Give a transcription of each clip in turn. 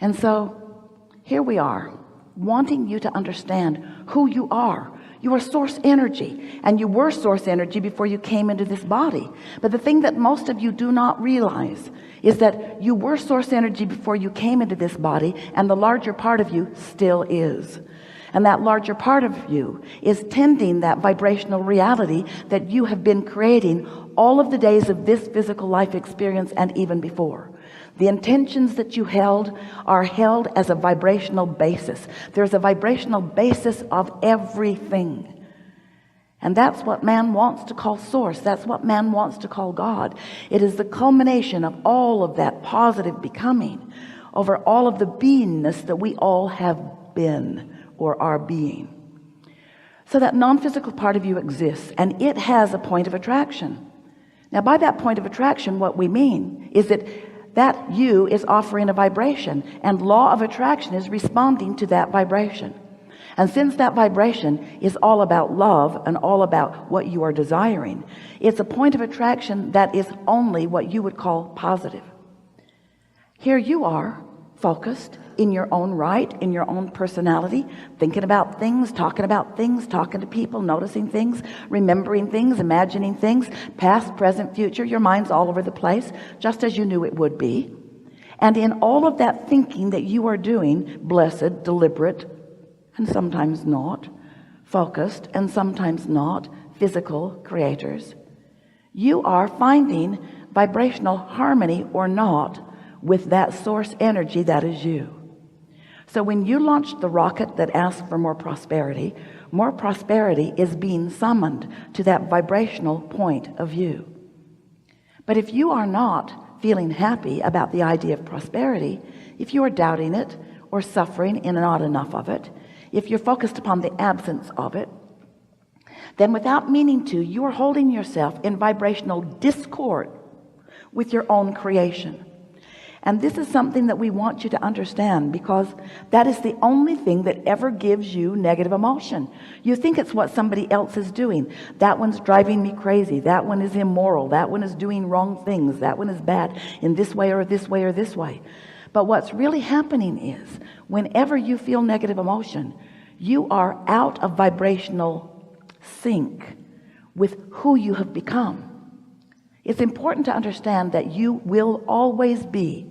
And so here we are, wanting you to understand who you are. You are source energy, and you were source energy before you came into this body. But the thing that most of you do not realize is that you were source energy before you came into this body, and the larger part of you still is. And that larger part of you is tending that vibrational reality that you have been creating all of the days of this physical life experience and even before. The intentions that you held are held as a vibrational basis. There's a vibrational basis of everything. And that's what man wants to call source. That's what man wants to call God. It is the culmination of all of that positive becoming over all of the beingness that we all have been or are being. So that non-physical part of you exists, and it has a point of attraction. Now, by that point of attraction, what we mean is that you is offering a vibration, and law of attraction is responding to that vibration. And since that vibration is all about love and all about what you are desiring, it's a point of attraction that is only what you would call positive. Here you are, focused in your own right, in your own personality, thinking about things, talking to people, noticing things, remembering things, imagining things, past, present, future. Your mind's all over the place, just as you knew it would be. And in all of that thinking that you are doing, blessed, deliberate, and sometimes not, focused, and sometimes not, physical creators, you are finding vibrational harmony or not with that source energy that is you. So when you launch the rocket that asks for more prosperity is being summoned to that vibrational point of you. But if you are not feeling happy about the idea of prosperity, if you are doubting it or suffering in not enough of it, if you're focused upon the absence of it, then without meaning to, you are holding yourself in vibrational discord with your own creation. And this is something that we want you to understand, because that is the only thing that ever gives you negative emotion. You think it's what somebody else is doing. That one's driving me crazy. That one is immoral. That one is doing wrong things. That one is bad in this way or this way or this way. But what's really happening is, whenever you feel negative emotion, you are out of vibrational sync with who you have become. It's important to understand that you will always be,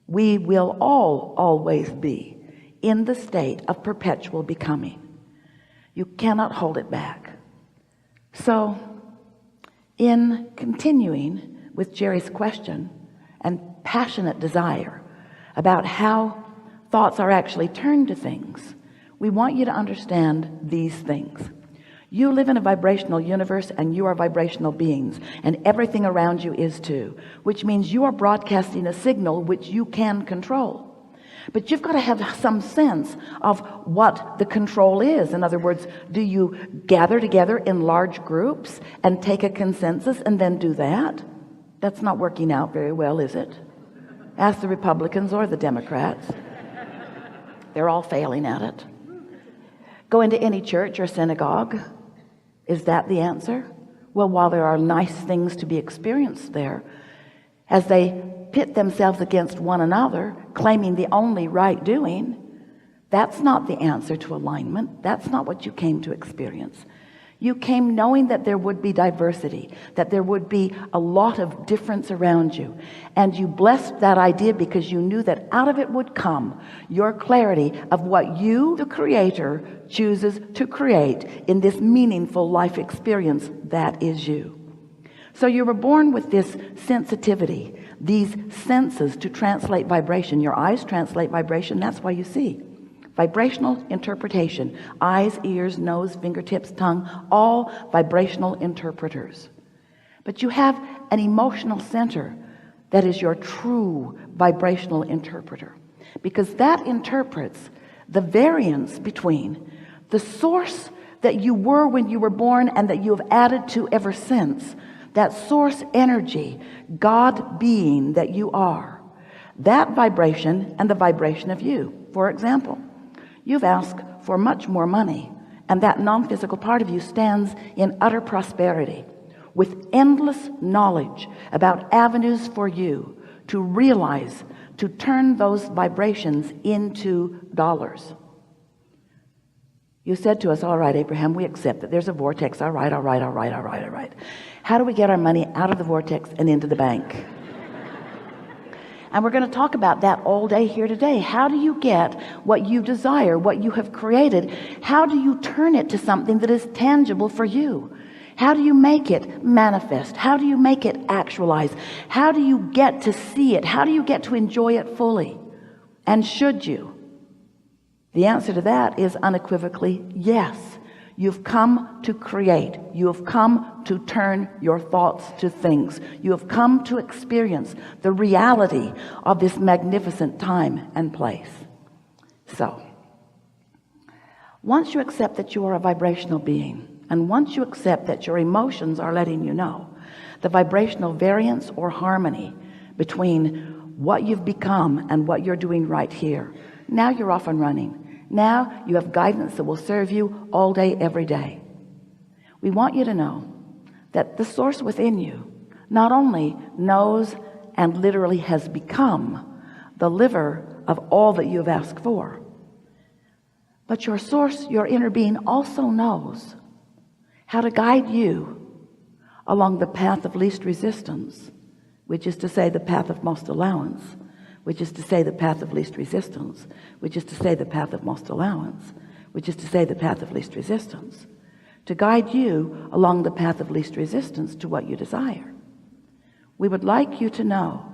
we will all always be in the state of perpetual becoming. You cannot hold it back. So in continuing with Jerry's question and passionate desire about how thoughts are actually turned to things, we want you to understand these things. You live in a vibrational universe, and you are vibrational beings, and everything around you is too, which means you are broadcasting a signal which you can control. But you've got to have some sense of what the control is. In other words, do you gather together in large groups and take a consensus and then do that? That's not working out very well, is it? Ask the Republicans or the Democrats. They're all failing at it. Go into any church or synagogue. Is that the answer? Well, while there are nice things to be experienced there, as they pit themselves against one another, claiming the only right doing, that's not the answer to alignment. That's not what you came to experience. You came knowing that there would be diversity, that there would be a lot of difference around you. And you blessed that idea because you knew that out of it would come your clarity of what you, the creator, chooses to create in this meaningful life experience that is you. So you were born with this sensitivity, these senses to translate vibration. Your eyes translate vibration. That's why you see. Vibrational interpretation, eyes, ears, nose, fingertips, tongue, all vibrational interpreters. But you have an emotional center that is your true vibrational interpreter, because that interprets the variance between the source that you were when you were born and that you have added to ever since, that source energy, God being that you are, that vibration and the vibration of you. For example, you've asked for much more money, and that non-physical part of you stands in utter prosperity with endless knowledge about avenues for you to realize to turn those vibrations into dollars. You said to us, all right, Abraham, we accept that there's a vortex. All right. How do we get our money out of the vortex and into the bank? And we're going to talk about that all day here today. How do you get what you desire, what you have created? How do you turn it to something that is tangible for you? How do you make it manifest? How do you make it actualize? How do you get to see it? How do you get to enjoy it fully? And should you? The answer to that is unequivocally yes. You've come to create. You have come to turn your thoughts to things. You have come to experience the reality of this magnificent time and place. So, once you accept that you are a vibrational being, and once you accept that your emotions are letting you know the vibrational variance or harmony between what you've become and what you're doing right here, now you're off and running. Now you have guidance that will serve you all day, every day. We want you to know that the source within you not only knows and literally has become the liver of all that you have asked for, but your source, your inner being, also knows how to guide you along the path of least resistance, which is to say the path of most allowance, which is to say the path of least resistance, which is to say the path of most allowance, which is to say the path of least resistance, to guide you along the path of least resistance to what you desire. We would like you to know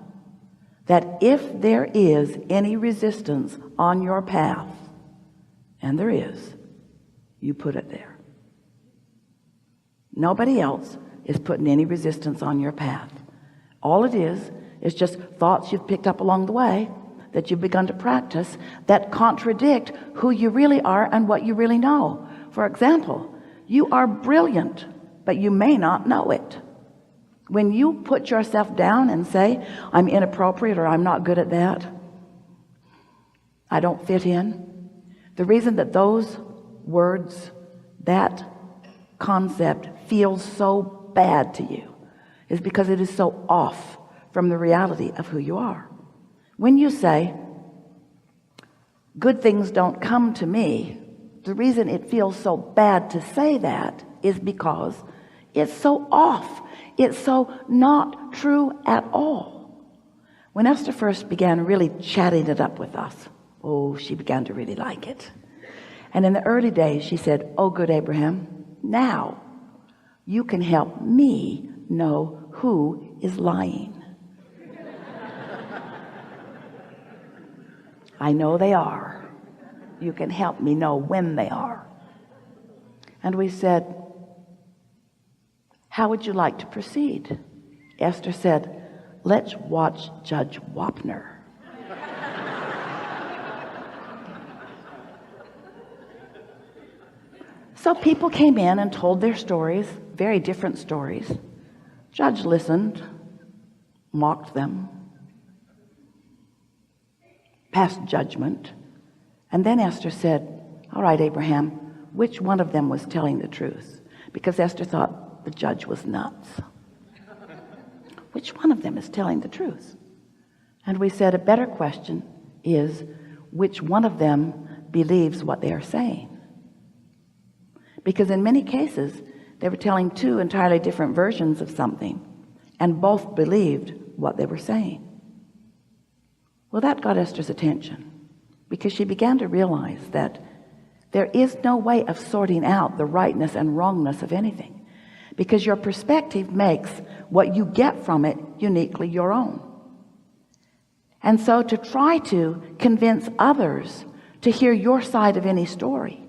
that if there is any resistance on your path, and there is, you put it there. Nobody else is putting any resistance on your path. All it is just thoughts you've picked up along the way that you've begun to practice that contradict who you really are and what you really know. For example, you are brilliant, but you may not know it. When you put yourself down and say, I'm inappropriate, or I'm not good at that, I don't fit in, the reason that those words, that concept feels so bad to you is because it is so off from the reality of who you are. When you say, good things don't come to me, the reason it feels so bad to say that is because it's so off. It's so not true at all. When Esther first began really chatting it up with us, she began to really like it. And in the early days, she said, good Abraham, now you can help me know who is lying. I know they are. You can help me know when they are. And we said, how would you like to proceed? Esther said, let's watch Judge Wapner. So people came in and told their stories, very different stories. Judge listened, mocked them, passed judgment, and then Esther said, all right, Abraham, which one of them was telling the truth? Because Esther thought the judge was nuts. Which one of them is telling the truth? And we said a better question is, which one of them believes what they are saying? Because in many cases they were telling two entirely different versions of something, and both believed what they were saying. Well, that got Esther's attention, because she began to realize that there is no way of sorting out the rightness and wrongness of anything, because your perspective makes what you get from it uniquely your own. And so to try to convince others to hear your side of any story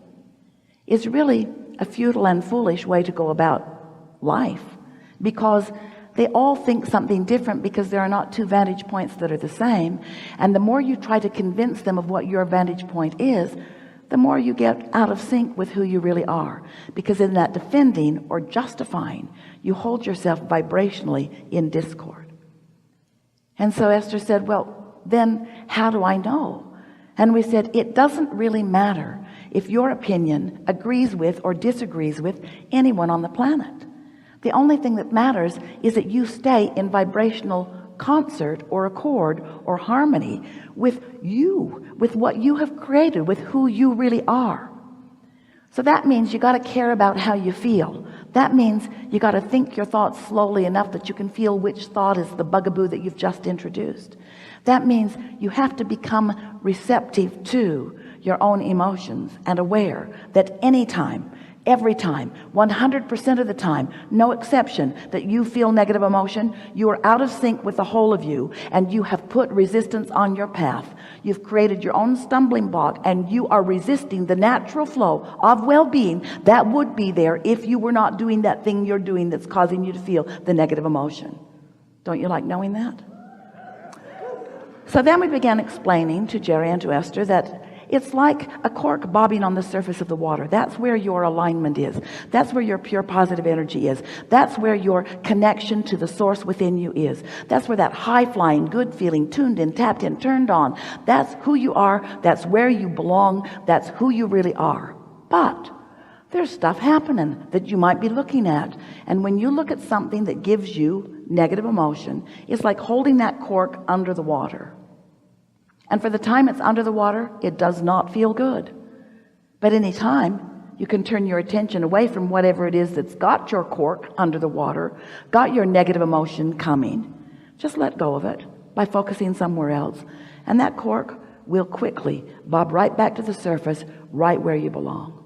is really a futile and foolish way to go about life, because they all think something different, because there are not two vantage points that are the same. And the more you try to convince them of what your vantage point is, the more you get out of sync with who you really are, because in that defending or justifying, you hold yourself vibrationally in discord. And so Esther said, well, then how do I know? And we said, it doesn't really matter if your opinion agrees with or disagrees with anyone on the planet. The only thing that matters is that you stay in vibrational concert or accord or harmony with you, with what you have created, with who you really are. So that means you got to care about how you feel. That means you got to think your thoughts slowly enough that you can feel which thought is the bugaboo that you've just introduced. That means you have to become receptive to your own emotions and aware that anytime, every time, 100% of the time, no exception, that you feel negative emotion, you are out of sync with the whole of you, and you have put resistance on your path. You've created your own stumbling block, and you are resisting the natural flow of well-being that would be there if you were not doing that thing you're doing that's causing you to feel the negative emotion. Don't you like knowing that? So then we began explaining to Jerry and to Esther that it's like a cork bobbing on the surface of the water. That's where your alignment is. That's where your pure positive energy is. That's where your connection to the source within you is. That's where that high-flying, good feeling, tuned in, tapped in, turned on. That's who you are. That's where you belong. That's who you really are. But there's stuff happening that you might be looking at. And when you look at something that gives you negative emotion, it's like holding that cork under the water. And for the time it's under the water, it does not feel good. But any time you can turn your attention away from whatever it is that's got your cork under the water, got your negative emotion coming, just let go of it by focusing somewhere else. And that cork will quickly bob right back to the surface, right where you belong.